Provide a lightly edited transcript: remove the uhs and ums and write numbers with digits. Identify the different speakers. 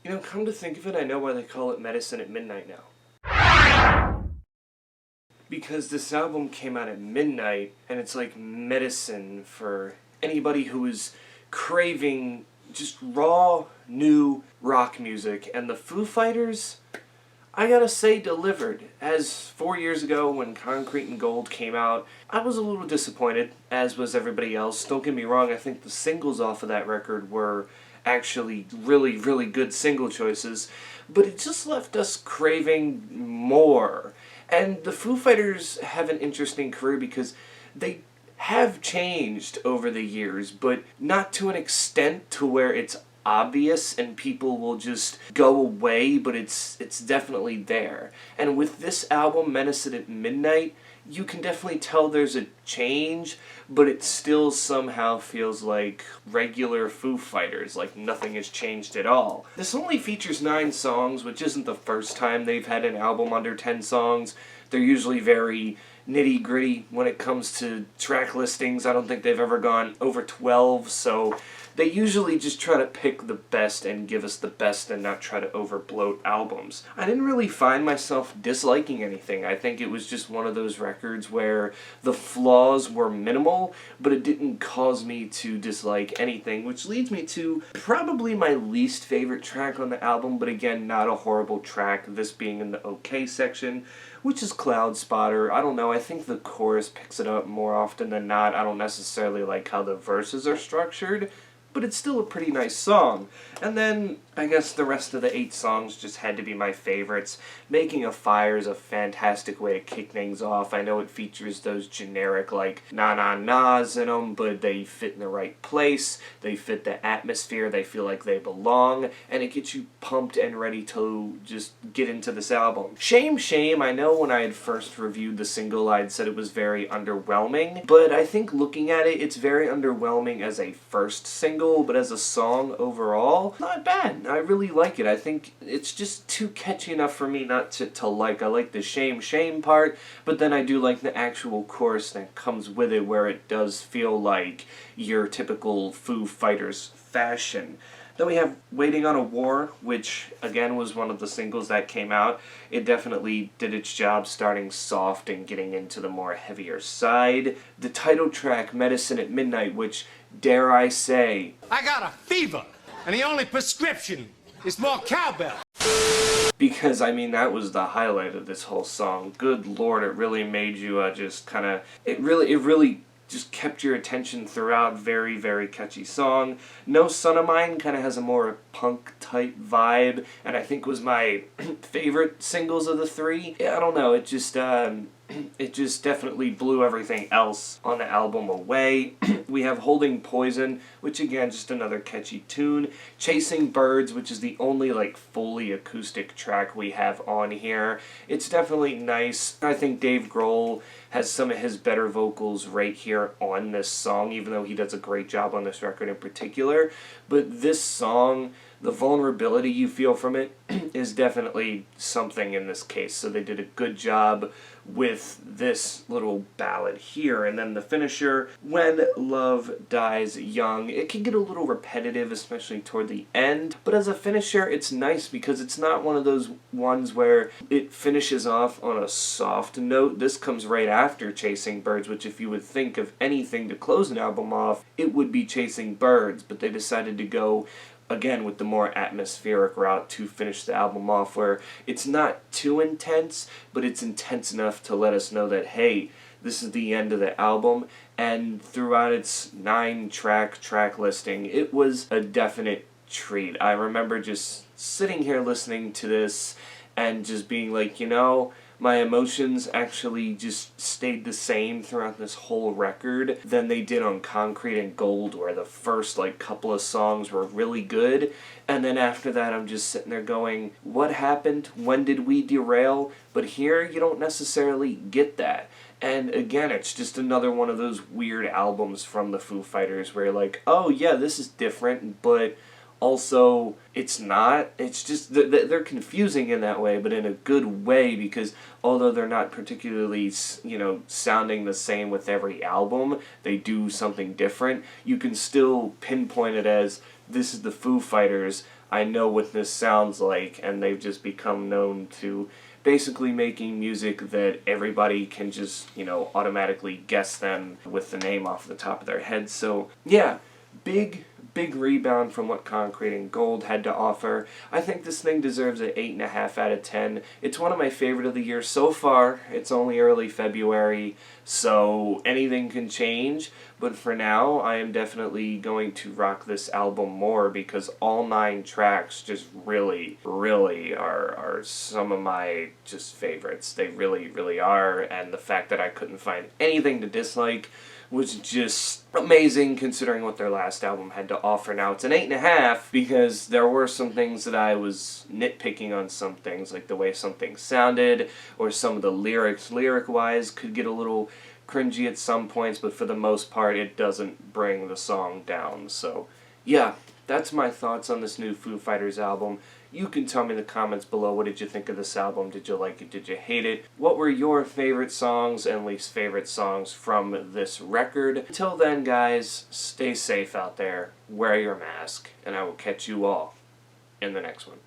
Speaker 1: You know, come to think of it, I know why they call it Medicine at Midnight now. Because this album came out at midnight, and it's like medicine for anybody who is craving just raw, new rock music. And the Foo Fighters, I gotta say, delivered. As 4 years ago when Concrete and Gold came out, I was a little disappointed, as was everybody else. Don't get me wrong, I think the singles off of that record were actually really, really good single choices, but it just left us craving more. And the Foo Fighters have an interesting career because they have changed over the years, but not to an extent to where it's obvious and people will just go away, but it's definitely there. And with this album, Medicine at Midnight, you can definitely tell there's a change, but it still somehow feels like regular Foo Fighters, like nothing has changed at all. This only features 9 songs, which isn't the first time they've had an album under 10 songs. They're usually very nitty-gritty when it comes to track listings. I don't think they've ever gone over 12, so they usually just try to pick the best and give us the best and not try to overbloat albums. I didn't really find myself disliking anything. I think it was just one of those records where the flaws were minimal, but it didn't cause me to dislike anything, which leads me to probably my least favorite track on the album, but again, not a horrible track, this being in the okay section, which is Cloudspotter. I don't know, I think the chorus picks it up more often than not. I don't necessarily like how the verses are structured, but it's still a pretty nice song. And then, I guess the rest of the 8 songs just had to be my favorites. Making a Fire is a fantastic way to kick things off. I know it features those generic, like, na-na-nas in them, but they fit in the right place, they fit the atmosphere, they feel like they belong, and it gets you pumped and ready to just get into this album. Shame, Shame, I know when I had first reviewed the single, I'd said it was very underwhelming, but I think looking at it, it's very underwhelming as a first single, but as a song overall, not bad. I really like it. I think it's just too catchy enough for me not to like. I like the shame, shame part, but then I do like the actual chorus that comes with it where it does feel like your typical Foo Fighters fashion. Then we have Waiting on a War, which again was one of the singles that came out. It definitely did its job starting soft and getting into the more heavier side. The title track, Medicine at Midnight, which, dare I say,
Speaker 2: I got a fever, and the only prescription is more cowbell.
Speaker 1: Because, I mean, that was the highlight of this whole song. Good Lord, it really made you just kind of... It really just kept your attention throughout. Very, very catchy song. No Son of Mine kind of has a more punk-type vibe, and I think was my favorite singles of the 3. Yeah, I don't know, it just definitely blew everything else on the album away. We have Holding Poison, which again, just another catchy tune. Chasing Birds, which is the only like fully acoustic track we have on here. It's definitely nice. I think Dave Grohl has some of his better vocals right here on this song, even though he does a great job on this record in particular. But this song, the vulnerability you feel from it is definitely something in this case. So they did a good job with this little ballad here. And then the finisher, When Love Dies Young. It can get a little repetitive, especially toward the end. But as a finisher, it's nice because it's not one of those ones where it finishes off on a soft note. This comes right after Chasing Birds, which if you would think of anything to close an album off, it would be Chasing Birds. But they decided to go again with the more atmospheric route to finish the album off, where it's not too intense, but it's intense enough to let us know that, hey, this is the end of the album. And throughout its 9-track listing, it was a definite treat. I remember just sitting here listening to this and just being like, you know, my emotions actually just stayed the same throughout this whole record than they did on Concrete and Gold, where the first couple of songs were really good, and then after that I'm just sitting there going, what happened? When did we derail? But here you don't necessarily get that. And again, it's just another one of those weird albums from the Foo Fighters where you're like, oh yeah, this is different, but also it's not. It's just, they're confusing in that way, but in a good way, because although they're not particularly, sounding the same with every album, they do something different. You can still pinpoint it as, this is the Foo Fighters, I know what this sounds like, and they've just become known to basically making music that everybody can just, automatically guess them with the name off the top of their head. So, yeah, big rebound from what Concrete and Gold had to offer. I think this thing deserves an 8.5 out of 10. It's one of my favorite of the year so far. It's only early February, so anything can change. But for now, I am definitely going to rock this album more because all 9 tracks just really are some of my just favorites. They really are, and the fact that I couldn't find anything to dislike was just amazing considering what their last album had to offer. Now it's an 8.5 because there were some things that I was nitpicking on, some things like the way something sounded or some of the lyric-wise could get a little cringy at some points, but for the most part it doesn't bring the song down. So yeah, that's my thoughts on this new Foo Fighters album. You can tell me in the comments below, what did you think of this album? Did you like it? Did you hate it? What were your favorite songs and least favorite songs from this record? Until then, guys, stay safe out there, wear your mask, and I will catch you all in the next one.